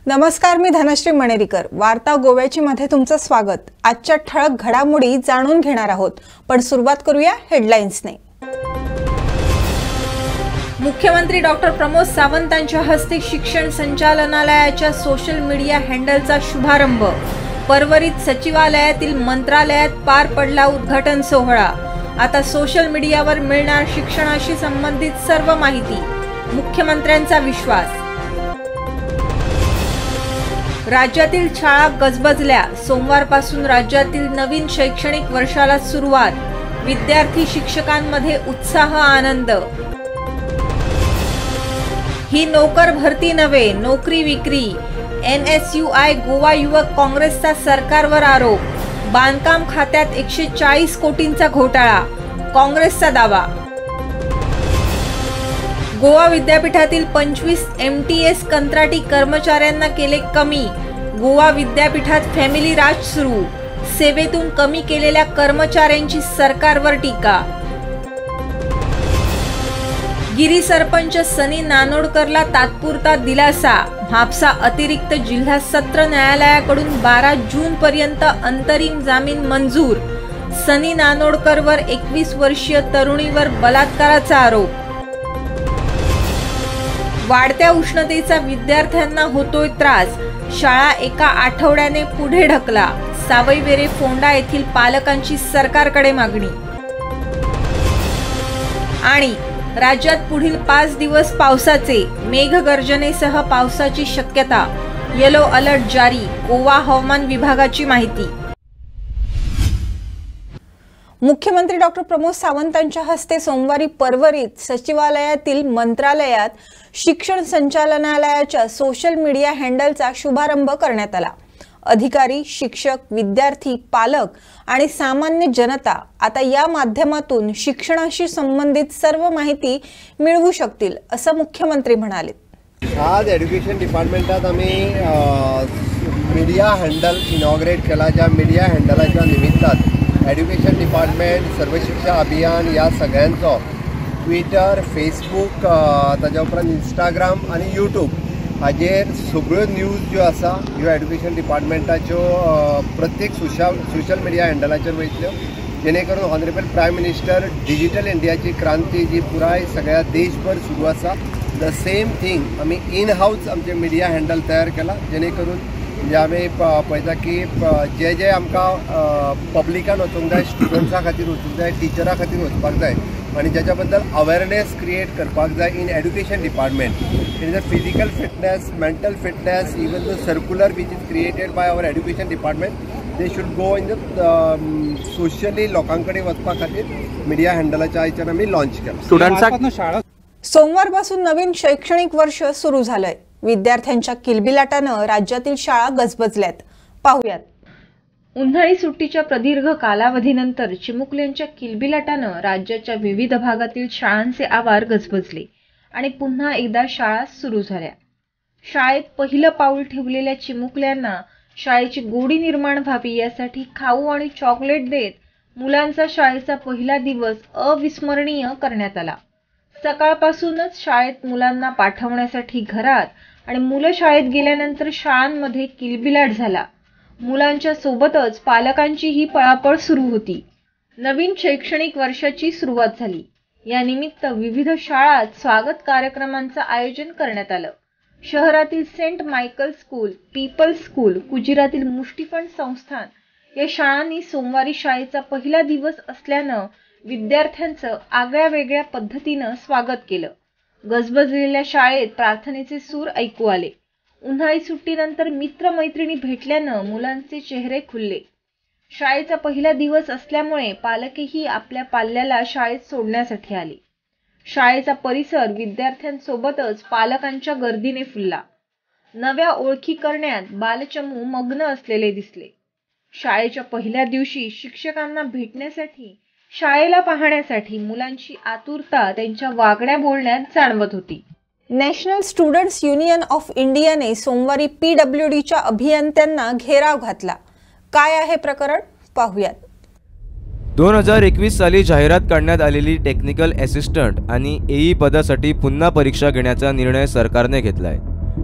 नमस्कार, मी धनश्री मणेरीकर. वार्ता गोव्याची मध्ये तुमचं स्वागत. आजच्या ठळक घडामोडी जाणून घेणार आहोत, पण सुरुवात करूया हेडलाईन्सने. मुख्यमंत्री डॉक्टर प्रमोद सावंतांच्या हस्ते शिक्षण संचालनालयाच्या सोशल मीडिया हँडलचा शुभारंभ. परवरीत सचिवालयातील मंत्रालयात पार पडला उद्घाटन सोहळा. आता सोशल मीडियावर मिळणार शिक्षणाशी संबंधित सर्व माहिती. मुख्यमंत्र्यांचा विश्वास. राज्यातील शाळा गजबजल्या. सोमवारपासून राज्यातील नवीन शैक्षणिक वर्षाला सुरुवात. विद्यार्थी शिक्षकांमध्ये उत्साह आनंद. ही नोकर भरती नव्हे, नोकरी विक्री. NSUI गोवा युवक काँग्रेसचा सरकारवर आरोप. बांधकाम खात्यात 140 कोटींचा घोटाळा, काँग्रेसचा दावा. गोवा विद्यापीठातील 25 MTS कंत्राटी कर्मचाऱ्यांना केले कमी. गोवा विद्यापीठात फॅमिली राज सुरू. सेवेतून कमी केलेल्या कर्मचाऱ्यांची सरकारवर टीका. गिरी सरपंच सनी नानोडकरला तात्पुरता दिलासा. म्हापसा अतिरिक्त जिल्हा सत्र न्यायालयाकडून 12 जून पर्यंत अंतरिम जामीन मंजूर. सनी नानोडकरवर 21 वर्षीय तरुणीवर बलात्काराचा आरोप. वाढत्या उष्णतेचा विद्यार्थ्यांना होतोय त्रास. शाळा एका आठवड्याने पुढे ढकला. सावईवेरे फोंडा येथील पालकांची सरकारकडे मागणी. आणि राज्यात पुढील 5 दिवस पावसाचे. मेघगर्जनेसह पावसाची शक्यता. येलो अलर्ट जारी. गोवा हवामान विभागाची माहिती. मुख्यमंत्री डॉक्टर प्रमोद सावंतांच्या हस्ते सोमवारी परवरीत सचिवालयातील मंत्रालयात शिक्षण संचालनालयाच्या सोशल मीडिया हँडलचा शुभारंभ करण्यात आला. अधिकारी, शिक्षक, विद्यार्थी, पालक आणि सामान्य जनता आता या माध्यमातून शिक्षणाशी संबंधित सर्व माहिती मिळवू शकतील, असं मुख्यमंत्री म्हणाले. आज एज्युकेशन डिपार्टमेंटात आम्ही मीडिया हँडल इनॉग्रेट केला. ज्या मीडिया हँडलाच्या निमित्तान एज्युकेशन डिपार्टमेंट, सर्व शिक्षा अभियान या सगळ्यांचो ट्विटर, फेसबूक, ताच्या उपरांत इंस्टाग्राम आणि यूट्यूब हाजेर सगळ्यो न्यूज ज्यो आसा ह्यो एज्युकेशन डिपार्टमेंटाच्यो प्रत्येक सोशल मिडिया हँडलाचेर वयतल्यो, जेणे करून ऑनरेबल प्रायम मिनिस्टर डिजिटल इंडियाची क्रांती जी पुराय सगळ्या देशभर सुरू आसा, द सेम थिंग आमी इन हाऊस आमचे मिडिया हँडल तयार केला. जेणे करून म्हणजे आमी पळयता की जे आमकां पब्लिकान वचूंक जाय, स्टुडंट्सां खातीर वचूंक जाय, टिचरां खातीर वचपाक जाय आणि ज्याच्या बद्दल अवेअरनेस क्रिएट करपाक जाय in education department. It is a physical fitness, mental fitness, even the circular which is created by our education department. They should go in the socially लोकांकडे वचपा खातीर मिडिया हँडलाच्या आयच्यान आमी लॉन्च केला. स्टुडंट्सांक सोमवारपासून नवीन शैक्षणिक वर्ष सुरू झालंय. विद्यार्थ्यांच्या किलबिलाटानं राज्यातील शाळा गजबजल्यात. पाहूयात. उन्हाळी सुट्टीच्या प्रदीर्घ कालावधीनंतर चिमुकल्यांच्या किलबिलाटानं राज्याच्या विविध भागातील शाळांचे आवार गजबजले आणि पुन्हा एकदा शाळा सुरू झाल्या. शाळेत पहिलं पाऊल ठेवलेल्या चिमुकल्यांना शाळेची गोडी निर्माण व्हावी यासाठी खाऊ आणि चॉकलेट देत मुलांचा शाळेचा पहिला दिवस अविस्मरणीय करण्यात आला. सकाळपासूनच शाळेत मुलांना पाठवण्यासाठी घरात आणि मुलं शाळेत गेल्यानंतर शाळांमध्ये किलबिलाट झाला. मुलांच्या सोबतच पालकांचीही पळापळ सुरू होती. नवीन शैक्षणिक वर्षाची सुरुवात झाली. या निमित्त विविध शाळांत स्वागत कार्यक्रमांचं आयोजन करण्यात आलं. शहरातील Saint Michael school, people's school, कुजिरातील मुष्टिफंड संस्थान या शाळांनी सोमवारी शाळेचा पहिला दिवस असल्यानं विद्यार्थ्यांचं आगळ्या वेगळ्या पद्धतीनं स्वागत केलं. गजबजलेल्या शाळेत प्रार्थनेचे सूर ऐकू आले. उन्हाळी सुट्टीनंतर मित्रमैत्रिणी भेटल्यानं मुलांचे चेहरे खुलले. शाळेचा पहिला दिवस असल्यामुळे पालकही आपल्या पाल्याला शाळेत सोडण्यासाठी आले. शाळेचा परिसर विद्यार्थ्यांसोबतच पालकांच्या गर्दीने फुलला. नव्या ओळखी करण्यात बालचमू मग्न असलेले दिसले. शाळेच्या पहिल्या दिवशी शिक्षकांना भेटण्यासाठी, शाळेला पाहण्यासाठी मुलांची आतुरता त्यांच्या वागण्या बोलण्यात जाणवत होती. नॅशनल स्टुडंट्स युनियन ऑफ इंडियाने सोमवारी PWDच्या अभियंत्यांना घेराव घातला. काय आहे प्रकरण, पाहूयात. 2021 साली जाहिरात काढण्यात आलेली टेक्निकल असिस्टंट आणि AE पदासाठी पुन्हा परीक्षा घेण्याचा निर्णय सरकारने घेतलाय.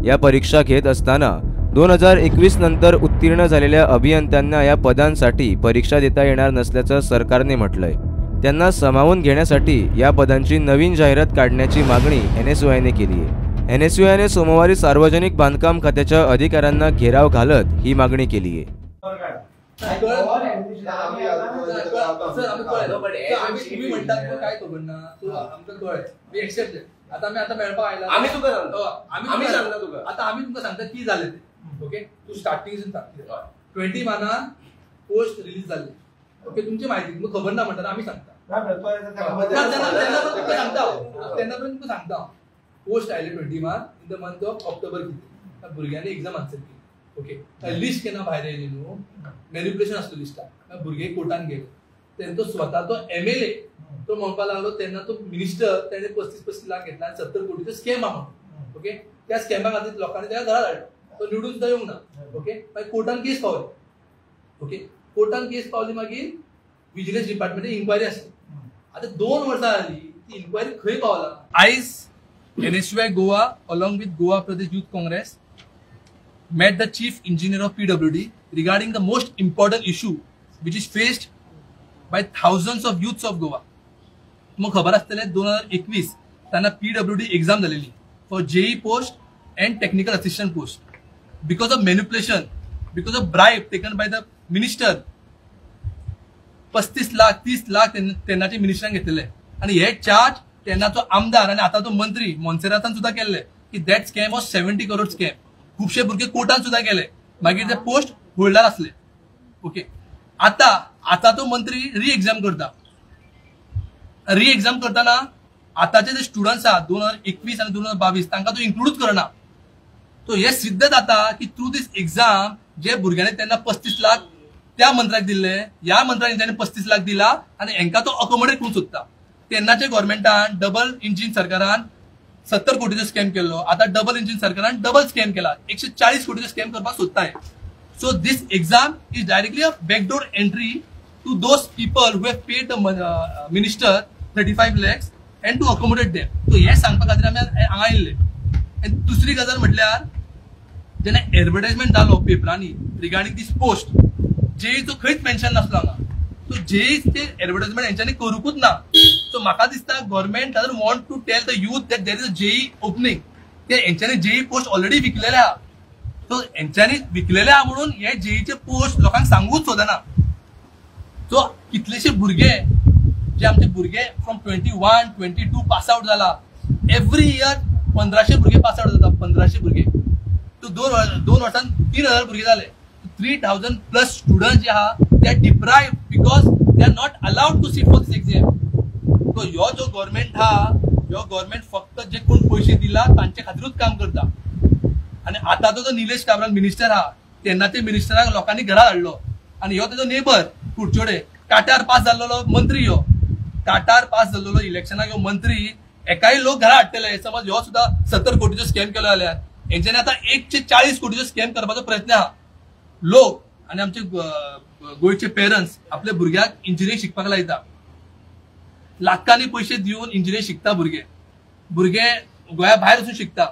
या परीक्षा घेत असताना 2021 नंतर उत्तीर्ण झालेल्या अभियंत्यांना या पदांसाठी परीक्षा देता येणार नसल्याचं सरकारने म्हटलंय. त्यांना सामावून घेण्यासाठी या पदांची नवीन जाहिरात काढण्याची मागणी NSUIने केली आहे. NSUIने सोमवारी सार्वजनिक बांधकाम खात्याच्या अधिकाऱ्यांना घेराव घालत ही मागणी केली आहे. ओके तू स्टार्टिंग 20 माना पोस्ट रिलीज झाले. ओके तुमची माहिती तुमका खबर ना म्हणतात आम्ही सांगता त्यांना सांगता पोस्ट आयले 20 मान in the month of October किती भुरग्यांनी एक्झाम आन्सर केली. ओके लिस्ट केना भायर येयली न्हू मॅनिप्युलेशन असतो लिस्टाक भुरगे कोर्टान गेले तेन्ना तो स्वता तो MLA तो म्हणपाक लागलो तेन्ना तो मिनिस्टर त्याने 35 लाख घेतला आणि 70 कोटीचो स्कॅम आहा. ओके त्या स्कॅमा खातीर लोकांनी त्याला घरा धाडलो तो निवडून सुद्धा येऊंक ना. ओके मागीर कोर्टान केस पावली. ओके कोर्टान केस पावली मागीर विजिलन्स डिपार्टमेंटान इन्क्वायरी आसली. आता 2 वर्सां जाली ती इन्क्वायरी खंय पावला. आयज NSUI Goa along with Goa Pradesh Youth Congress met the chief engineer of PWD regarding the most important issue which is faced by thousands of youths of Goa. तुमकां खबर आसतलें 2021 त्यांना PWD एक्झाम जालेली for JEE post and technical assistant post. Because of manipulation, because of bribe taken by the minister, 35 lakh 30 lakh तेन्नाचे मिनिस्टरान घेतलेले आणि हे charge तेन्नाचो आमदार आणि आता तो मंत्री मोन्सेरातान सुद्धा केले की that scam was 70 crore scam. खुबशे भुरगे कोर्टान सुद्धा गेले मागीर ते पोस्ट होल्डार असले. ओके आता तो मंत्री री एक्झाम करताना आताचे जे स्टुडंट्स आहात 2021 आणि 2022 तांकां तो इन्क्लूडच करना. तो हे सिद्ध जाता की थ्रू दिस एक्झाम जे भुरग्यांनी त्यांना 35 लाख त्या मंत्र्याक दिले या मंत्र्याने त्यांनी 35 लाख दिला आणि हेंका तो अकोमोडेट करून सोदता. तेन्नाचे गव्हर्नमेंटान डबल इंजिन सरकारान 70 कोटीचो स्कॅम केलो. आता डबल इंजिन सरकारान डबल स्कॅम केला 140 कोटीचो स्कॅम करपाक सोदताय. So this exam is directly a backdoor entry to those people who have paid the minister 35 lakhs and to accommodate them. तो हे सांगपा खातीर आमी हांगा आयिल्ले. आनी दुसरी गजाल म्हटल्यार जेन्ना एडवर्टायजमेंट जालो पेपरांनी रिगार्डिंग दिस पोस्ट JEEचो खंयच मेन्शन नासलो हांगा. सो JEE ते एडवर्टायजमेंट हेंच्यांनी करूंकूच ना. सो म्हाका दिसता government doesn't want to tell the youth that there is a JEE opening. ते हेंच्यांनी JEE पोस्ट ऑलरेडी विकलेले आहा. सो हेंच्यांनी विकलेले आहा म्हणून हे JEEचे पोस्ट लोकांक सांगूच सोदना. सो कितलेशे भुरगे जे आमचे भुरगे फ्रॉम 21, 22 पास आउट जाला. एव्हरी इयर 1500 भुरगे पास आउट जातात. 1500 भुरगे तो 2 वर्सांत 3000 भुरगे जाले. 3000 प्लस स्टुडंट जे आहा ते are deprived because they are not allowed to sit for this exam. So ह्यो जो गव्हर्नमेंट आहा ह्यो गव्हर्नमेंट फक्त जे कोण पैसे दिला तांचे खातीरूच काम करता. आणि आता तो निलेश काब्राल मिनिस्टर आहा तेन्ना ते मिनिस्टराक लोकांनी घरा हाडलो आणि ह्यो तेजो नेबर कुडचोडे टाटार पास जाल्लो मंत्री ह्यो टाटार पास जाल्लो इलेक्शनाक ह्यो मंत्री एकाय लोक घरा हाडटले. समज ह्यो सुद्धा 70 कोटीचो स्कॅम केलो जाल्यार हेंच्यांनी आता 140 कोटीचो स्कॅम करपाचो प्रयत्न आहा. लोक आणि आमचे गोयचे पेरंट्स आपल्या भुरग्याक इंजिनियरिंग शिकपाक लायता. लाखांनी पैसे दिवन इंजिनियरिंग शिकता भुरगे गोंया भायर वचून शिकता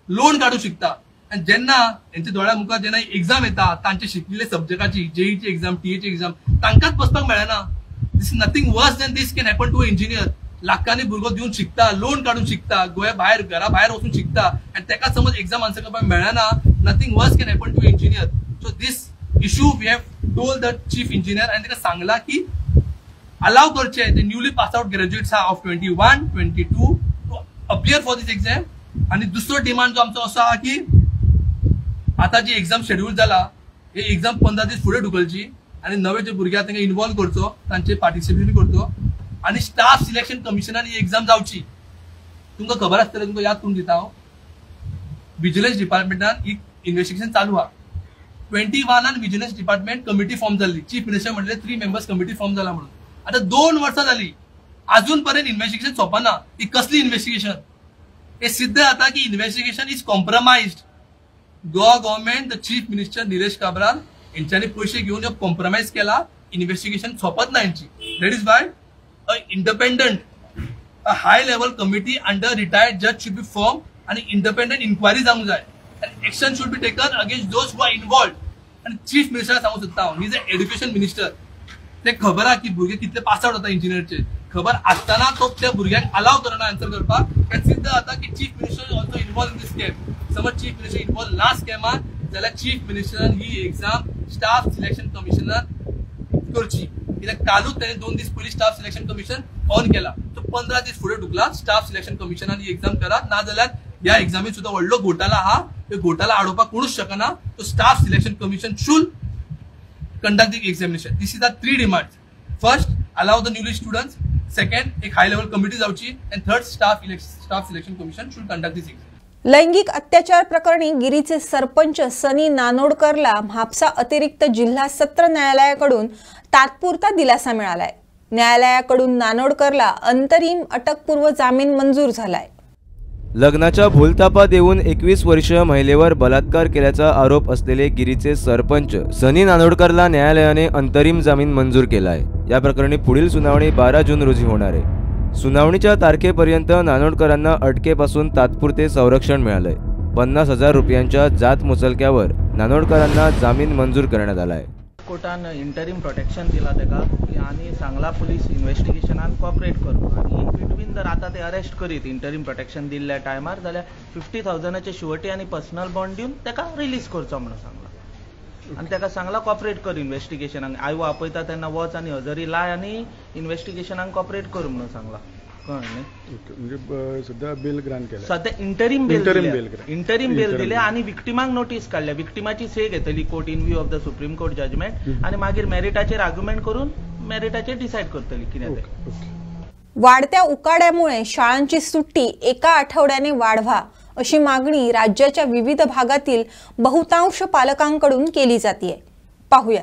लोन काढून शिकता. आणि जेन्ना हेंचे दोळ्या मुखार जेन्ना एक्झाम येता तांचे शिकलेले सब्जेक्टाची JEEची एक्झाम TAची एक्झाम तांकांच बसपाक मेळना. This is nothing worse than this can happen to engineer. लाखांनी भुरगो दिवन शिकता लोन काढून शिकता गोंया भायर घरा भायर वचून शिकता आणि तेका समज एक्झाम आन्सर करपाक मेळना. Nothing worse can happen to engineer. So this issue we have told the chief engineer आणि ताका सांगला की अलाव करचे ते न्यूली पास आउट ग्रॅज्युएट्स आहा of 21, 22 to appear for this exam. आणि दुसरो डिमांड जो आमचो असो आहा की आता जी एक्झाम शेड्यूल जाला हे एक्झाम 15 दीस फुडें ढुकलची आणि नवे जे भुरगे तांकां इन्वॉल्व करचो तांचे पार्टिसिपेशन करचो आणि स्टाफ सिलेक्शन कमिशनान ही एक्झाम जावची. तुमकां खबर आसतलें तुमकां याद करून दिता हांव विजिलन्स डिपार्टमेंटान ही इन्व्हेस्टिगेशन चालू आहा. 21 विजिलन्स डिपार्टमेंट कमिटी फॉर्म जाल्ली. चीफ मिनिस्टर म्हणले 3 मेंबर्स कमिटी फॉर्म जाला म्हणून. आता 2 वर्सां जाली अजून पर्यंत इन्व्हेस्टिगेशन सोंपना. ही कसली इन्व्हेस्टिगेशन. हे सिद्ध जाता की investigation is compromised. Goa government the chief minister Nilesh Cabral यांच्यानी पैसे घेऊन कॉम्प्रोमाइज केला. इन्व्हेस्टिगेशन सोंपत ना यांची. That is why a independent a high level committee under retired जज शुड बी फॉर्म आणि इंडिपेंडंट इन्क्वायरी जावंक जाय. and action should be taken against those who are involved. आणि चीफ मिनिस्टर सांगू शकता he is a education minister. ते खबर आहे की भुरगे कितले पास आउट जाता इंजिनियरचे खबर आसतना तो त्या भुरग्यांक अलाव करना आन्सर करपाक. कारण सिद्ध जाता की chief minister also involve in this scam. समज चीफ मिनिस्टर इन्वॉल्व ना स्कॅमान जाल्यार चीफ मिनिस्टरान ही एग्जाम स्टाफ सिलेक्शन कमिशनान करची. कित्याक कालूच ताणें 2 दीस पयलीं स्टाफ सिलेक्शन कमिशन ऑन केला. तो 15 दीस फुडें ढुकला स्टाफ सिलेक्शन कमिशनान ही एग्जाम करा ना जाल्यार ह्या एग्जामीत सुद्धा व्हडलो घोटाळा आहा. तो घोटाळा आडोवपाक कोणूच शकना. तो staff selection commission should conduct the examination. This is the 3 demands. First, allow the newly students. Second, एक high level committee जावची. And third, staff selection commission should conduct this exam. लैंगिक अत्याचार प्रकरणी गिरीचे सरपंच सनी नानोडकरला म्हापसा अतिरिक्त जिल्हा सत्र न्यायालयाकडून तात्पुरता दिलासा मिळालाय. न्यायालयाकडून नानोडकरला अंतरिम अटकपूर्व जामीन मंजूर झालाय. लग्नाच्या भूलथापा देऊन 21 वर्षीय महिलेवर बलात्कार केल्याचा आरोप असलेले गिरीचे सरपंच सनी नानोडकरला न्यायालयाने अंतरिम जामीन मंजूर केलाय. या प्रकरणी पुढील सुनावणी 12 जून रोजी होणार आहे. सुनावणीच्या तारखेपर्यंत नानोडकरांना अटकेपासून तात्पुरते संरक्षण मिळालंय. 50,000 रुपयांच्या जात मुचलक्यावर नानोडकरांना जामीन मंजूर करण्यात आलाय. कोर्टान इंटरिम प्रोटेक्शन दिला तेका आणि सांगला पुलीस इन्व्हेस्टिगेशनान कॉपरेट करू आणि इन बिटवीन जर आता ते अरेस्ट करीत इंटरिम प्रोटेक्शन दिल्ल्या टायमार जाल्यार 50,000चे शुअर्टी आणि पर्सनल बॉन्ड दिवन तेका रिलीज करचो म्हणून सांगला. आणि तेका सांगला कॉपरेट कर इन्व्हेस्टिगेशनाक आयव आपयता तेन्ना वच आणि हजरी लाय आणि इन्व्हेस्टिगेशनाक कॉपरेट कर म्हणून सांगला. म्हणजे सध्या बेल ग्रांट केला. सध्या इंटरिम बेल दिले आणि विक्टिमाक नोटीस काढल्या. विक्टिमाची से घेतली court in view of the supreme court judgment आणि मागीर मेरिटाचेर आर्ग्युमेंट करून मेरिटाचेर डिसाईड करतली कितें ते. वाढत्या उकाड्यामुळे शाळांची सुट्टी एका आठवड्याने वाढवा अशी मागणी राज्याच्या विविध भागातील बहुतांश पालकांकडून केली जाते. पाहूया.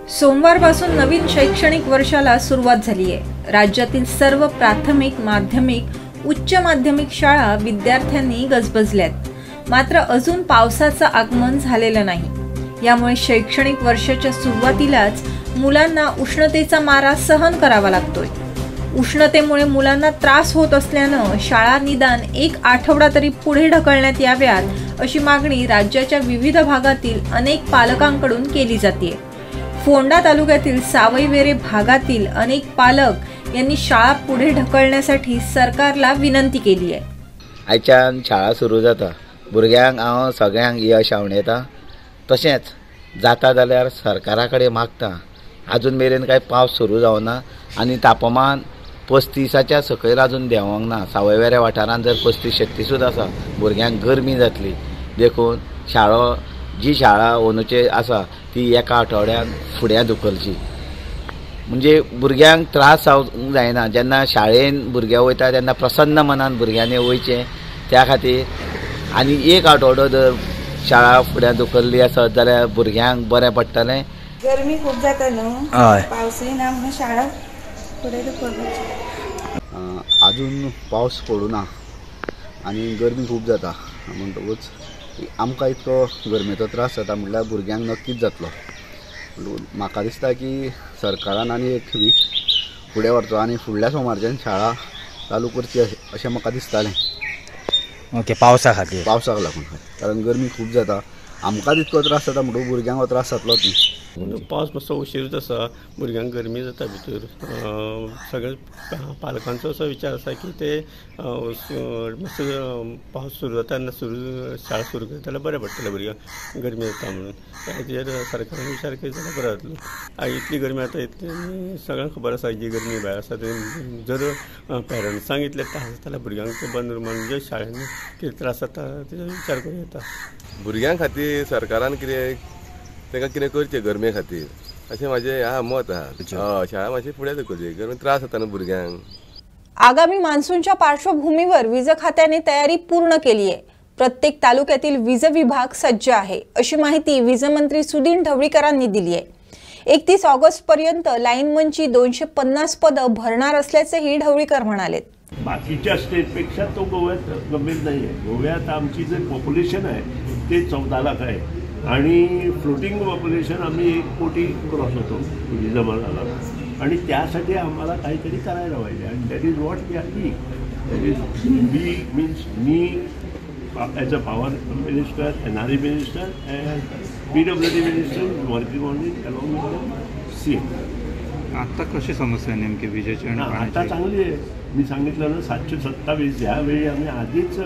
सोमवारपासून नवीन शैक्षणिक वर्षाला सुरुवात झाली आहे. राज्यातील सर्व प्राथमिक, माध्यमिक, उच्च माध्यमिक शाळा विद्यार्थ्यांनी गजबजल्यात. मात्र अजून पावसाचं आगमन झालेलं नाही. यामुळे शैक्षणिक वर्षाच्या सुरुवातीलाच मुलांना उष्णतेचा मारा सहन करावा लागतोय. उष्णतेमुळे मुलांना त्रास होत असल्यानं शाळा निदान 1 आठवडा तरी पुढे ढकलण्यात याव्यात अशी मागणी राज्याच्या विविध भागातील अनेक पालकांकडून केली जाते. फोंडा तालुक्यातील सावईवेरे भागातील अनेक पालक यांनी शाळा पुढे ढकलण्यासाठी सरकारला विनंती केली आहे. आयच्यान शाळा सुरू जाता. भुरग्यांक हांव सगळ्यांक यश आवडटा. तशेंच जाता जाल्यार सरकारा कडेन मागता. अजून मेरेन कांय पावस सुरू जावना आनी तापमान 35च्या सकयल अजून देंवोंक ना. सावयवेऱ्या वाठारांत जर 35-36 सुद्दां आसा. भुरग्यांक गरमी जातली. देखून जी शाळा अंदूचे आसा ती एका आठवड्यान फुडें धुकलची. म्हणजे भुरग्यांक त्रास जावंक जायना. जेन्ना शाळेन भुरगे वयता तेन्ना प्रसन्न मनान भुरग्यांनी वयचें. त्या खातीर आनी 1 आठवडो जर शाळा फुडें धुकल्ली आसत जाल्यार भुरग्यांक बरें पडटलें. गरमी खूप जाता न्हू. पावसय ना म्हणून शाळा फुडें धुकलपाची. अजून पावस पडूना आनी गरमी खूब जाता. म्हणटकूच आमकां इतको गरमेचो त्रास जाता म्हटल्यार भुरग्यांक नक्कीच जातलो. म्हाका दिसता की सरकारान आनी 1 वीक फुडें व्हरचो आनी फुडल्या सोमारच्यान शाळा चालू करची अशें म्हाका दिसतालें. ओके. पावसा खातीर पावसाक लागून. कारण गरमी खूब जाता. आमकां तितको त्रास जाता म्हणटकूच भुरग्यांक हो त्रास जातलोच न्ही. पावस मातसो उशीर आसा. भुरग्यांक गरमी जाता भितर. पालकांचो असो विचार आसा की ते मातसो पावस सुरू जाता तेन्ना शाळा सुरू करता जाल्यार बरें पडटलें भुरग्यांक. गरमी जाता म्हणून त्या खातीर सरकारान विचार केलो जाल्यार बरो जातलो. इतली गरमी जाता इतली सगळ्यांक खबर आसा जी गरमी भायर आसा ते. जर पेरंट्सांक इतले त्रास जाता जाल्यार भुरग्यांक बंद म्हणजे शाळेन कितें त्रास जाता तेजो विचार करूं येता. भुरग्यां खातीर सरकारान तांकां कितें करचें गरमे खातीर अशें म्हाजें मत आहा. शाळा मातशी फुडें धुकलची. गरमी त्रास जाता न्हू भुरग्यांक. आगामी मान्सूनच्या पार्श्वभूमीवर वीज खात्याने तयारी पूर्ण केली आहे. प्रत्येक तालुक्यातील वीज विभाग सज्ज आहे अशी माहिती वीजमंत्री सुदीन ढवळीकरांनी दिली आहे. 31 ऑगस्ट पर्यंत लाईनमनची 250 पदं भरणार असल्याचेही ढवळीकर म्हणाले. बाकीच्या स्टेटपेक्षा तो गोव्यात गंभीर नाही आहे. गोव्यात आमची जे पॉप्युलेशन आहे ते 14 लाख आहे आणि फ्लोटिंग पॉप्युलेशन आम्ही 1 कोटी क्रॉस होतो जमा झाला. आणि त्यासाठी आम्हाला काहीतरी करायला पाहिजे. आणि that is what we are doing. That is we means me as a power minister, NRE minister, and PWD minister is working on it along with the CM. आता कशी समस्या नेमकी विजेची आणि आता पाण्याची? चांगली आहे. मी सांगितलं ना 727 यावेळी आम्ही आधीच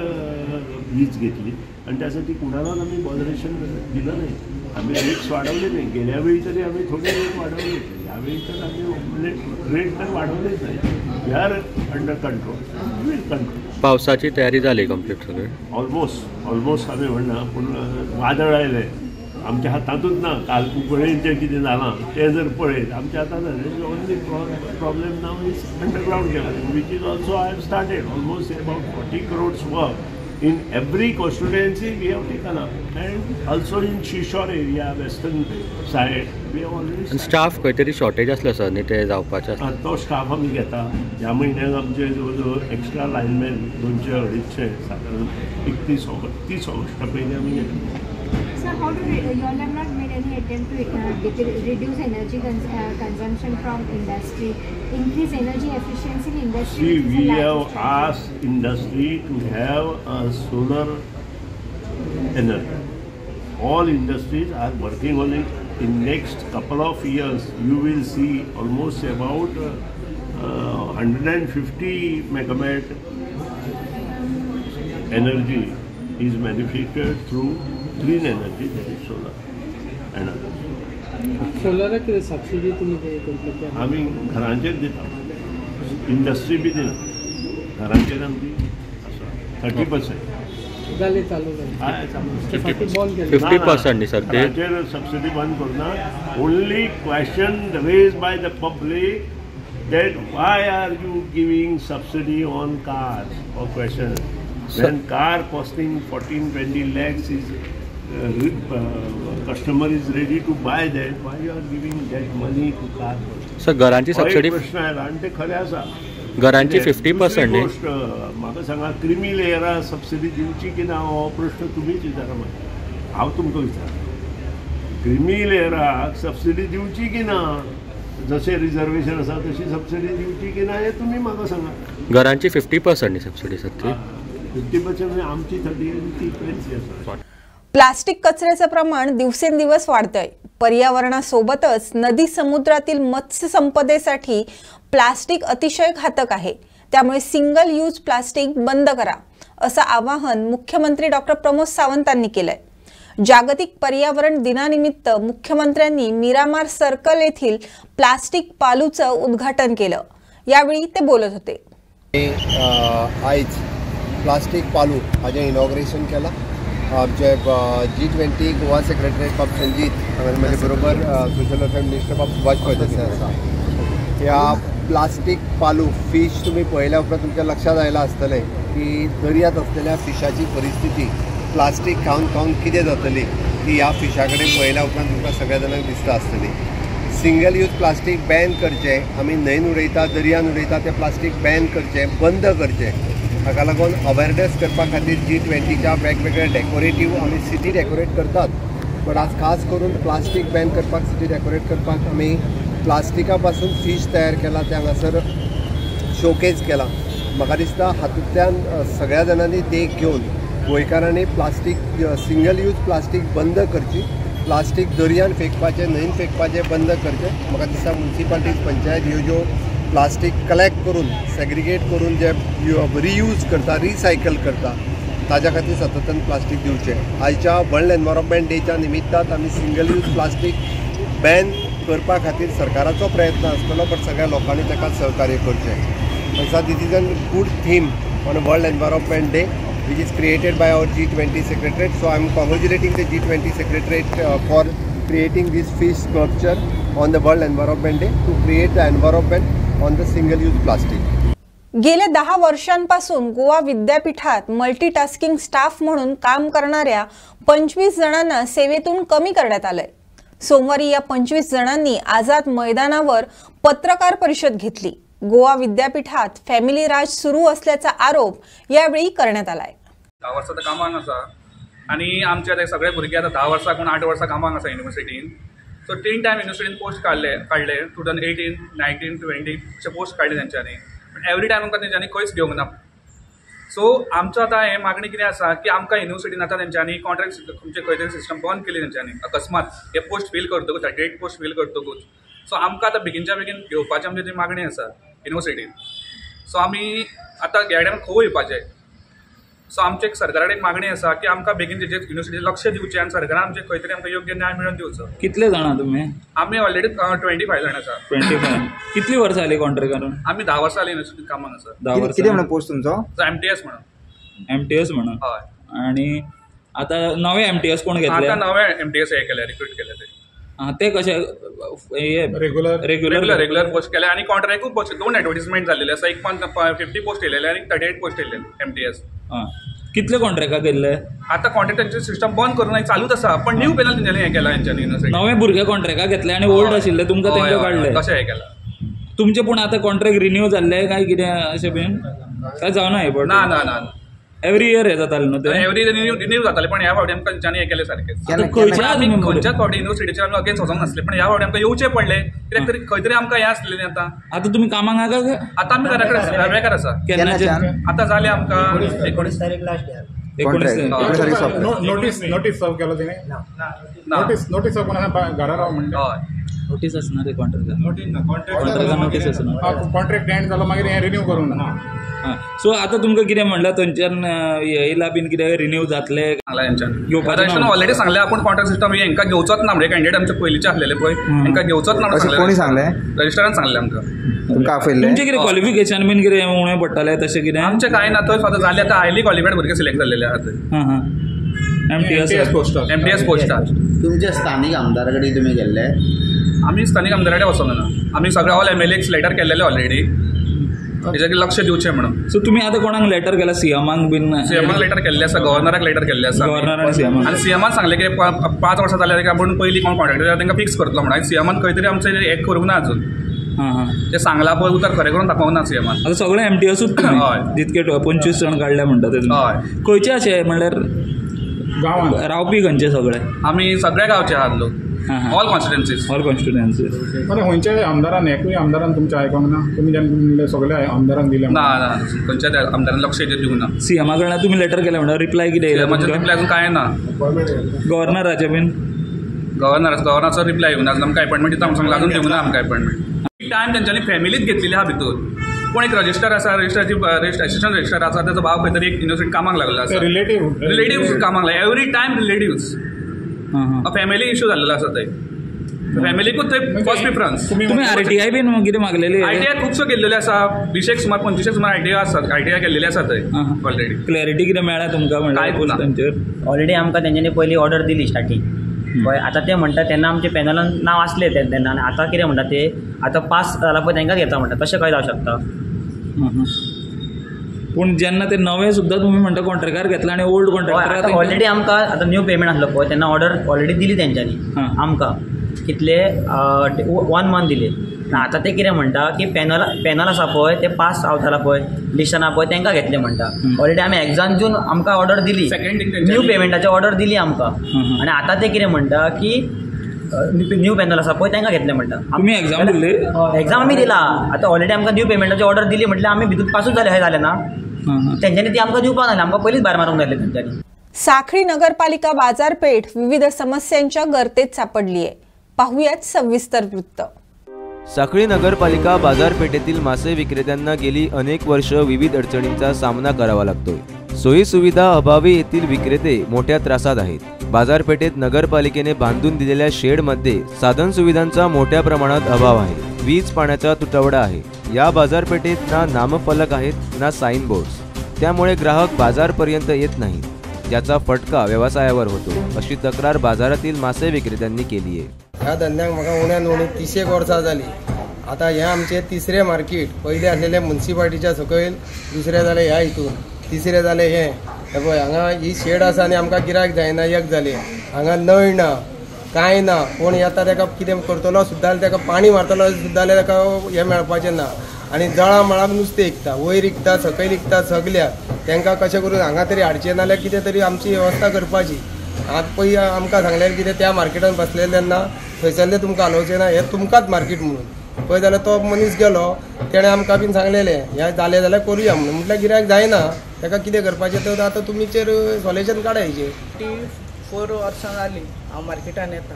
वीज घेतली आणि त्यासाठी कुणालाच आम्ही बॉदरेशन दिलं नाही. आम्ही रेट्स वाढवले नाही. गेल्या वेळी तरी आम्ही थोडे रेट वाढवले होते. यावेळी तर आम्ही रेट तर वाढवलेच नाही. We are under control, will control. पावसाची तयारी झाली कंप्लीट सगळे? ऑलमोस्ट आम्ही म्हणणं पूर्ण वादळ आयले आमच्या हातातूच ना. काल पळयन जें कितें जालां तें जर पळयत आमच्या हातांत ओनली प्रॉब्लेम नाव इज अंडरग्राउंड केला, which is also I have started almost about 40 crores work in every constituency we have taken up and also in seashore area western side we have already. Staff खंय तरी shortage आसलें sir न्ही ते जावपाचें? तो staff आमी घेता. ह्या म्हयन्याक आमचे जवळ जवळ एक्स्ट्रा लायनमॅन 200-250 साधारण 31 ऑगस्ट पयलीं आमी घेता. So how do you all have not made any attempt to reduce energy consumption from industry, increase energy efficiency in industry? See, we have asked industry to have a solar energy. All industries are working on it. In next couple of years, you will see almost about 150 megawatt energy is manufactured through green energy, that is solar energy. Solar कितें subsidy तुमी करता? आमी घरांचेर दिता, industry बी दिना. घरांचेर आमची 30% जाले चालू जाले. 50% न्ही सर ते? घरांचेर सबसिडी बंद करना. Only question raised by the public that why are you giving subsidy on cars or question when car costing 14-20 lakhs is customer is ready to buy that, why you are giving that money to car? Sir घरांची subsidy प्रश्न आयला आणि ते खरें आसा. घरांची 50% न्ही? गोष्ट म्हाका सांगा, क्रिमी लेयरा सबसिडी दिवची की ना हो प्रश्न तुमीच विचारा. म्हाका हांव तुमकां विचारता, क्रिमी लेयराक सबसिडी दिवची की ना? जसे रिजर्वेशन आसा तशी सबसिडी दिवची की ना हे तुम्ही म्हाका सांगा. घरांची 50% न्ही सबसिडी सर ती? 50% आमची 30 आसा. प्लास्टिक कचऱ्याचं प्रमाण दिवसेंदिवस वाढतंय. पर्यावरणासोबतच नदी समुद्रातील मत्स्य संपदेसाठी प्लास्टिक अतिशय घातक आहे. त्यामुळे सिंगल यूज प्लास्टिक बंद करा असं आवाहन मुख्यमंत्री डॉक्टर प्रमोद सावंतांनी केलंय. जागतिक पर्यावरण दिनानिमित्त मुख्यमंत्र्यांनी मीरामार सर्कल येथील प्लास्टिक पालूचं उद्घाटन केलं. यावेळी ते बोलत होते. आयज प्लास्टिक पालू हाजें इनॉग्रेशन केलां. आमचे G20 गोवा सेक्रेटरी बाब संजीत आनी म्हजे बरोबर सोशल वेलफेअर मिनिस्टर बाब सुभाष फळदेसाय आसा. ह्या प्लास्टिक पालू फिश तुमी पळयल्या उपरांत तुमच्या लक्षात आयलां आसतलें की दर्यांत आसलेल्या फिशाची परिस्थिती प्लास्टिक खावन कितें जातली ती ह्या फिशा कडेन पळयल्या उपरांत तुमकां सगळ्या जाणांक दिसता आसतली. सिंगल यूज प्लास्टीक बॅन करचें. आमी न्हंयन उडयता, दर्यान उडयता तें प्लास्टीक बॅन करचें, बंद करचें. हाका लागून अवेरनेस करपा खातीर G20च्या वेगवेगळे डेकोरेटीव आमी सिटी डेकोरेट करतात. पण आज खास करून प्लास्टीक बॅन करपाक, सिटी डेकोरेट करपाक आमी प्लास्टिका पासून फिश तयार केला, ते हांगासर शोकेस केला. म्हाका दिसता हातूंतल्यान सगळ्या जाणांनी देख घेवन गोंयकारांनी प्लास्टीक सिंगल यूज प्लास्टीक बंद करची. प्लास्टीक दर्यान फेकपाचें, न्हंयन फेकपाचें बंद करचें. म्हाका दिसता म्युनिसिपालिटीज, पंचायत ह्यो ज्यो प्लास्टीक कलेक्ट करून सेग्रिगेट करून जे रियूज करता, रिसायकल करता, ताज्या खातीर सततन प्लास्टीक दिवचें. आयच्या वर्ल्ड एनवायरमेंट डेच्या निमित्तान आमी सिंगल यूज प्लास्टीक बॅन करपा खातीर सरकाराचो प्रयत्न आसतलो, पण सगळ्या लोकांनी ताका सहकार्य करचें. This is a good theme on world environment day which is created by our G20 Secretariat. So I am congratulating the G20 Secretariat for creating this fish sculpture on the World Environment Day to create the environment on the single use plastic. गेल्या 10 वर्षांपासून गोवा विद्यापीठात multitasking staff म्हणून काम करणाऱ्या 25 जणांना सेवेतून कमी करण्यात आलंय. सोमवारी या 25 जणांनी आझाद मैदानावर पत्रकार परिषद घेतली. गोवा विद्यापीठात फॅमिली राज सुरू असल्याचा आरोप यावेळी करण्यात आलाय. 10 वर्सां कामाक आसा आनी आमचे सगळे भुरगे आतां 10 वर्सां कोण 8 वर्सां कामाक आसा युनिवर्सिटीन. सो 3 टायम युनिवर्सिटीन पोस्ट काडले 2018, 19, 20 अशे पोस्ट काडले तेंच्यांनी. एवरी टायम आमकां तेंच्यांनी खंयच घेवंक ना. सो आमचं आता हे मागणी कितें आसा की आमकां युनिव्हर्सिटीन आतां तेंच्यांनी कॉन्ट्रॅक्ट खंयचे खंय तरी सिस्टम बंद केली तेंच्यांनी अकस्मात हे पोस्ट फील करतकूच 38 पोस्ट फील करतकूच. सो आमकां आतां बेगीनच्या बेगीन घेवपाची आमची जी मागणी आसा युनिव्हर्सिटीन. सो आमी आतां ह्या टायमार खंय वयपाचें. सो आमचे सरकारान एक मागणी आसा की आमकां बेगीन तेजेर युनिव्हर्सिटीन लक्ष दिवचें आनी सरकारान आमचे खंय तरी आमकां योग्य न्याय मेळोवन दिवचो. कितले जाणा तुमी? आमी ऑलरेडी 25 जाण आसा. 25. कितली वर्सां जाली कॉन्ट्रॅक्ट करून? आमी 10 वर्सां जाली युनिव्हर्सिटीन कामाक आसा. 10 वर्सां. कितें म्हणून पोस्ट तुमचो? MTS म्हणून. MTS म्हणून. हय. आणि आता नवे MTS कोण घेतले? आता नवे MTS हे केले, रिक्रूट केले ते. ते कशे रेग्युलर पोस्ट केले आणि कॉन्ट्रॅक्टूय पोस्ट 2 एडवर्टिजमेंट जाल्लेले आसा. एक 50 पोस्ट येयलेले आणि 38 पोस्ट येयलेले MTS. कितले कॉन्ट्रॅक्टाक गेल्ले? आता कॉन्ट्रॅक्टांचे सिस्टम बंद करून चालूच आसा पण न्यू पॅनल तेंच्यांनी हे केला तेंच्यांनी युनिव्हर्सिटी. नवे भुरगे कॉन्ट्रॅक्टाक घेतले आणि ओल्ड आशिल्ले तुमकां तेंका काडले. कशें हे केला तुमचे पूण आतां कॉन्ट्रॅक्ट रिन्यू जाल्ले काय कितें अशें बीन काय जावना हे? ना ना ना एवरी इयर हे जातालें न्हू ते? एवरी रिन्यू जाताले पण ह्या फावटी आमकां तेंच्यांनी हे केले सारकें. खंयच्याच फावटी युनिव्हर्सिटीचे आमी अगेन्स्ट वचोंक नासले पण ह्या फावटी आमकां येवचे पडले कित्याक तरी खंय तरी आमकां हें आसलेलें. आतां तुमी कामाक आहा काय? आतां आमी घरा कडेन आसा, बेकार आसा. केन्नाचे? आतां जाले आमकां 19 तारीख लास्ट इयर. नोटीस सर्व केलो तिने? नोटीस सर्व कोणा घरा राव म्हणटा? हय नोटीस आसना ते कॉन्ट्रॅक्टाक. नोटीस आसना. कॉन्ट्रॅक्ट एंड जालो मागीर हे रिन्यू करूंक ना. सो आतां तुमकां कितें म्हणल्यार थंयच्यान येयला बीन कितें रिन्यू जातले ऑलरेडी सांगले आपण कॉन्ट्रॅक्ट सिस्टम हेंका घेवचोच ना म्हणजे कॅन्डिडेट आमचे पयलींचे आसलेले पळय हेंका घेवचोच ना कोणी सांगले? रजिस्टरान सांगले आमकां. तुमकां आपयल्ले? तुमचें कितें क्वालिफिकेशन बीन कितें उणें पडटलें तशें कितें? आमचें कांय ना. थंय फक्त जाले आतां हायली क्वॉलिफायड भुरगे सिलेक्ट जाल्लेले आहात. MTS पोस्टार. तुमचे स्थानीक आमदारा कडेन तुमी गेल्ले? आमी स्थानीक आमदारा कडेन वचोंक ना. आमी सगळे ऑल MLAक लेटर केल्लेले ऑलरेडी हेजेर लक्ष दिवचें म्हणून. सो तुमी आतां कोणाक लेटर केला? सीएमाक बीन? सीएमाक लेटर केल्ले आसा, गव्हर्नराक लेटर केल्ले आसा. गव्हर्नर आणि सीएम. आनी सीएमान सांगले की 5 वर्सां जाल्यार आपूण पयलीं कोण कॉन्ट्रॅक्टर तांकां फिक्स करतलो म्हणून. सीएमान खंय तरी आमचें एक करूंक ना अजून. ते सांगला पळय उतर खरें करून दाखोवंक ना सीएमान. आतां सगळे MTSूच जितके 25 जण काडल्या म्हणटा ते. हय. खंयचे अशे म्हणल्यार गांवांत रावपी खंयचे सगळे? आमी सगळे गांवचे आहात लोक. All constituencies. पण खंयच्या आमदारान एकूय आमदारान तुमचें आयकोंक ना? तुमी जेन्ना म्हणले सगळ्या आमदारांक दिले? ना ना खंयच्याच आमदारान लक्ष दिवंक ना. सीएमा कडल्यान तुमी लेटर केलें म्हणल्यार रिप्लाय कितें येयला? रिप्लाय अजून कांय ना. गव्हर्नराचे बीन? गव्हर्नराचो रिप्लाय येवंक ना. आमकां अपॉयंटमेंट दिता म्हणून अजून दिवंक ना आमकां अपॉयंटमेंट. टायम तेंच्यांनी फॅमिलीच घेतलेली आहा भितर. कोण एक रजिस्टर आसा, असिस्टंट रजिस्टर आसा, त्याचो भाव खंय तरी एक युनिव्हर्सिटीन कामाक लागलेलो आसा. रिलेटिव्ह कामाक लागला. Every time relatives. Family issue जाल्लेलो आसा थंय. फॅमिलीकूच थंय फर्स्ट प्रिफरन्स. तुमी RTI बीन कितें मागलेली? ITI खुबश्यो गेल्लेले आसा. 20 सुमार 25 सुमार ITI गेल्लेले आसा थंय ऑलरेडी. क्लॅरिटी कितें मेळ्ळा तुमकां म्हणल्यार? ऑलरेडी आमकां तेंच्यांनी पयलीं ऑर्डर दिली स्टार्टींग. पळय आतां ते म्हणटा तेन्ना आमच्या पॅनलान नांव आसलें तेन्ना आनी आतां कितें म्हणटा ते आतां पास जाला पळय तेंकां घेता म्हणटा. तशें कशें जावं शकता? पूण जेन्ना ते नवे सुद्दां तुमी म्हणटा कॉन्ट्रॅक्टार घेतला आनी ओल्ड कॉन्ट्रॅक्टर ऑलरेडी आमकां आतां न्यू पेमेंट आसलो पळय तेन्ना ऑर्डर ऑलरेडी दिली तेंच्यांनी आमकां. कितले 1 मंथ दिले. आतां ते कितें म्हणटा की पॅनल आसा पळय ते पास जालां पळय लिस्टान आहा पळय तेंकां घेतले म्हणटा. ऑलरेडी आमी एग्जाम दिवन आमकां ऑर्डर दिली. न्यू पेमेंटाची ऑर्डर दिली आमकां. आनी आतां ते कितें म्हणटा की न्यू पॅनल आसा पळय तेंकां घेतले म्हणटा. तुमी एग्जाम दिल्ली? एग्जाम आमी दिला. आतां ऑलरेडी आमकां न्यू पेमेंटाची ऑर्डर दिली म्हटल्यार आमी भितूर पासूच जाले अशें जालें ना. तेंच्यांनी ती आमकां दिवपाक नासली. आमकां पयलींच भायर मारूंक जाय तेंच्यांनी. साखळी नगरपालिका बाजारपेठ विविध समस्यांच्या गर्तेत सापडली आहे. पाहुयात सविस्तर वृत्त. साखळी नगरपालिका बाजारपेठेतील मासे विक्रेत्यांना गेली अनेक वर्ष विविध अडचणींचा सामना करावा लागतोय. सोयी सुविधा अभावी येथील विक्रेते मोठ्या त्रासात आहेत. बाजारपेठेत नगरपालिकेने बांधून दिलेल्या शेडमध्ये साधन सुविधांचा मोठ्या प्रमाणात अभाव आहे. वीज पाण्याचा तुटवडा आहे. या बाजारपेठेत ना नामफलक आहेत ना साइन बोर्ड्स. त्यामुळे ग्राहक बाजारपर्यंत येत नाहीत. याचा फटका व्यवसायावर होतो अशी तक्रार बाजारातील मासे विक्रेत्यांनी केली आहे. ह्या धंद्याक म्हाका उण्यान उणी 30 वर्सां जाली. आतां हें आमचें 3रे मार्केट. पयलीं आसलेलें म्युनिसिपालिटीच्या सकयल, दुसरें जालें ह्या हितून, 3रे जालें हें पळय. हांगा ही शेड आसा आनी आमकां गिरायक जायना एक जालें. हांगा नळ ना कांय ना. कोण येता ताका कितें करतलो सुद्दां जाल्यार ताका पाणी मारतलो सुद्दां जाल्यार ताका हें मेळपाचें ना. आनी जळा मळाक नुस्तें विकता, वयर विकता, सकयल विकता सगल्याक. तांकां कशें करून हांगा तरी हाडचें नाल्यार कितें तरी आमची वेवस्था करपाची. आतां पळय आमकां सांगल्यार कितें त्या मार्केटान बसलेले तेन्ना थंयसरलें तुमकां हालोवचें ना. हें तुमकांच मार्केट म्हणून पळय जाल्यार तो मनीस गेलो, तेणें आमकां बीन सांगलेलें हें जालें जाल्यार करुया म्हणून. म्हटल्यार गिरायक जायना, ताका कितें करपाचें तर आतां तुमीचेर सॉल्युशन काडा हेजेर. 4 वर्सां जालीं हांव मार्केटान येता.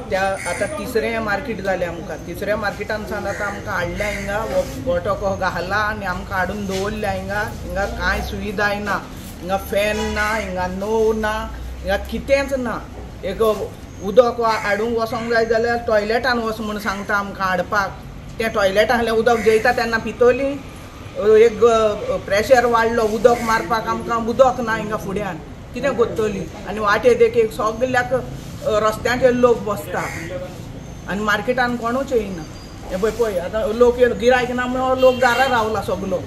त्या आतां तिसरें मार्केट जालें आमकां. तिसऱ्या मार्केटान सावन आतां आमकां हाडल्या हिंगा गोठो कहो घाला आनी आमकां हाडून दवरल्या हिंगा. हिंगा कांय सुविधाय ना, हिंगा फॅन ना, हिंगा नोव ना, हिंगा कितेंच ना. एक उदक हाडूंक वचोंक जाय जाल्यार टॉयलेटान वच म्हूण सांगता आमकां हाडपाक. तें टॉयलेटांतलें उदक जेयता तेन्ना पितोली. एक प्रेशर वाडलो उदक मारपाक आमकां उदक ना हिंगा फुड्यान. कितें करतली? आनी वाटेर एक सगल्याक रस्त्याचेर लोक बसता आनी मार्केटान कोणूच येयना. हें पळय आतां लोक गिरायक ना म्हणून लोक दारां रावला सगलो.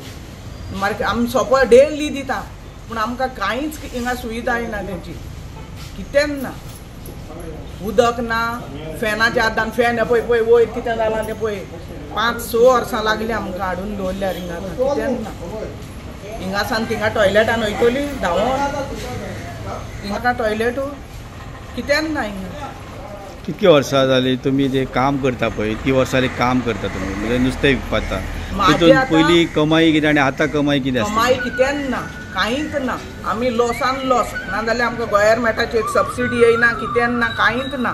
मार्केट आमी सोंपो डेली दिता पूण आमकां कांयच हिंगा सुविधाय ना तेंची. कितेंच ना, उदक ना, फॅनाच्या आदान फॅन पळय पळय वयर कितें जालां तें पळय. 5-6 वर्सां लागलीं आमकां हाडून दवरल्यार हिंगा कितेंच ना. हिंगा सान थिंगा टॉयलेटान वयतली धांवून, हिंगा टॉयलेटू कितेंच ना हिंगा. कितकी वर्सां जाली तुमी जे काम करता पळय, इतकी वर्सां काम करता तुमी म्हणजे नुस्तें विकपाता. तितून पयलीं कमाई कितें आनी आतां कमाई कितें आसता? कमाई कितेंच ना, कांयच ना. आमी लॉसान लॉस. नाजाल्यार आमकां गोव्हर्मेंटाची एक सबसिडी येयना, कितेंच ना, कांयच ना.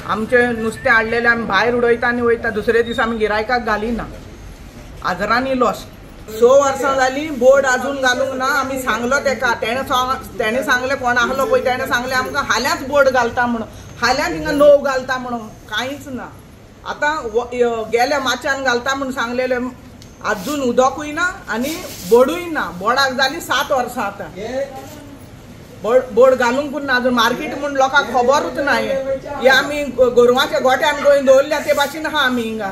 आमचें नुस्तें हाडलेलें आमी भायर उडयता आनी वयता. दुसरे दीस आमी गिरायकाक घालिना. आजरांनी लॉस. 6 वर्सां जालीं बोर्ड आजून घालूंक ना. आमी सांगलो तेका, तेणें सांगलें कोण आहलो पळय तेणें सांगलें आमकां हाल्याच बोर्ड घालता म्हणून. हाल्याच हिंगा नोव घालता म्हणून. कांयच ना. आतां गेल्या मार्चान घालता म्हणून सांगलेलें, आजून उदकूय ना आनी बोर्डूय ना. बोर्डाक जालीं 7 वर्सां आतां. बोर्ड घालूंक ना अजून. मार्केट म्हूण लोकांक खबरूच ना. हे आमी गोरवांच्या गोट्यान खंय दवरल्या ते भाशेन आहा आमी हिंगा.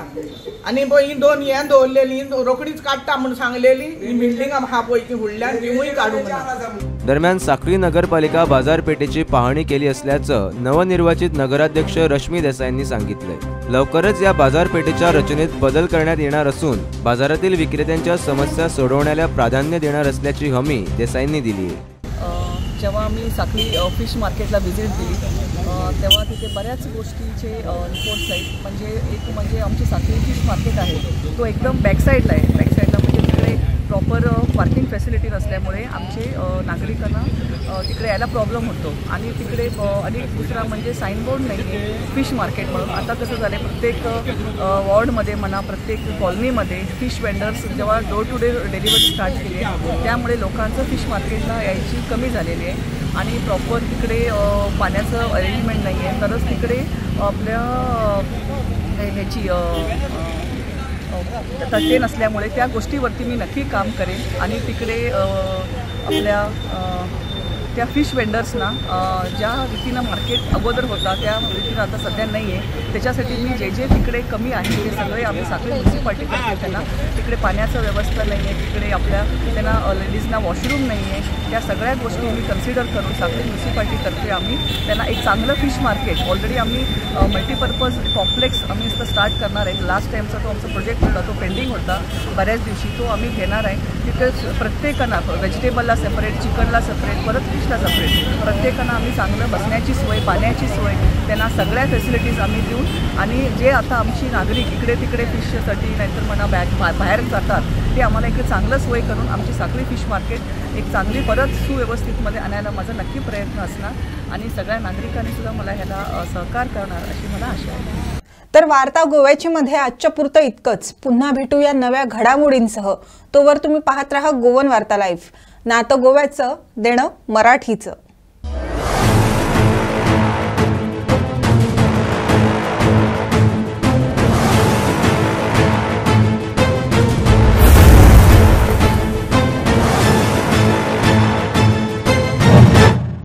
आनी पळय ही 2 हें दवरलेलीं रोखडीच काडटा म्हूण सांगलेलीं. ही बिल्डिंगां आहा पळय ती फुडल्यान तिवूय काडूंक ना. दरम्यान साखळी नगरपालिका बाजारपेठेची पाहणी केली असल्याचं नवनिर्वाचित नगराध्यक्ष रश्मी देसाईंनी सांगितलंय. लवकरच या बाजारपेठेच्या रचनेत बदल करण्यात येणार असून बाजारातील विक्रेत्यांच्या समस्या सोडवण्याला प्राधान्य देणार असल्याची हमी देसाईंनी दिली आहे. जेव्हा आम्ही साखळी फिश मार्केटला व्हिजिट दिली तेव्हा तिथे बऱ्याच गोष्टीचे रिपोर्ट्स आहेत. म्हणजे आमची साखळी फिश मार्केट आहे तो एकदम बॅकसाईडला आहे. बॅकसाईडला म्हणजे तिकडे प्रॉपर पार्किंग फॅसिलिटी नसल्यामुळे आमचे नागरिकांना तिकडे यायला प्रॉब्लेम होतो. आणि तिकडे आणि दुसरा म्हणजे साईनबोर्ड नाही आहे फिश मार्केट म्हणून. आता कसं झालं आहे प्रत्येक वॉर्डमध्ये म्हणा प्रत्येक कॉलनीमध्ये फिश वेंडर्स जेव्हा door to door delivery start केली आहे त्यामुळे लोकांचं फिश मार्केटला यायची कमी झालेली आहे. आणि प्रॉपर तिकडे पाण्याचं अरेंजमेंट नाही आहे. तरच तिकडे आपल्या ह्याची तट्टे नसल्यामुळे त्या गोष्टीवरती मी नक्की काम करेन. आणि तिकडे आपल्या त्या फिश वेंडर्सना ज्या रीतीनं मार्केट अगोदर होता त्या रीतीनं आता सध्या नाही आहे. त्याच्यासाठी मी जे तिकडे कमी आहे ते सगळे आम्ही साखळी म्युन्सिपाल्टीकडे त्यांना तिकडे पाण्याचं व्यवस्था नाही आहे, तिकडे आपल्या त्यांना लेडीजना वॉशरूम नाही आहे. त्या सगळ्या गोष्टी मी कन्सिडर करून साखळी म्युन्सिपाल्टीतर्फे आम्ही त्यांना एक चांगलं फिश मार्केट ऑलरेडी आम्ही मल्टीपर्पज कॉम्प्लेक्स आम्ही इथं स्टार्ट करणार आहे. लास्ट टाईमचा तो आमचा प्रोजेक्ट होता तो पेंडिंग होता बऱ्याच दिवशी, तो आम्ही घेणार आहे. तिथे प्रत्येकांना व्हेजिटेबलला सेपरेट, चिकनला सेपरेट, परत फिशला सेपरेट प्रत्येकांना आम्ही चांगलं बसण्याची सोय, पाण्याची सोय, त्यांना सगळ्या फॅसिलिटीज आम्ही देऊन आणि जे आता आमची नागरिक इकडे तिकडे फिशसाठी नाहीतर म्हणा बाहेर जातात ते आम्हाला इकडे चांगलं सोय करून आमची साखळी फिश मार्केट एक चांगली परत सुव्यवस्थितमध्ये आणायला माझा नक्की प्रयत्न असणार आणि सगळ्या नागरिकांनी सुद्धा मला ह्याला सहकार करणार अशी मला आशा आहे. तर वार्ता गोव्याची मध्ये आजच्या पुरतं इतकंच. पुन्हा भेटूया नव्या घडामोडींसह. तोवर तुम्ही पाहत राहा गोवन वार्ता लाईव्ह. नातं गोव्याचं, देणं मराठीचं.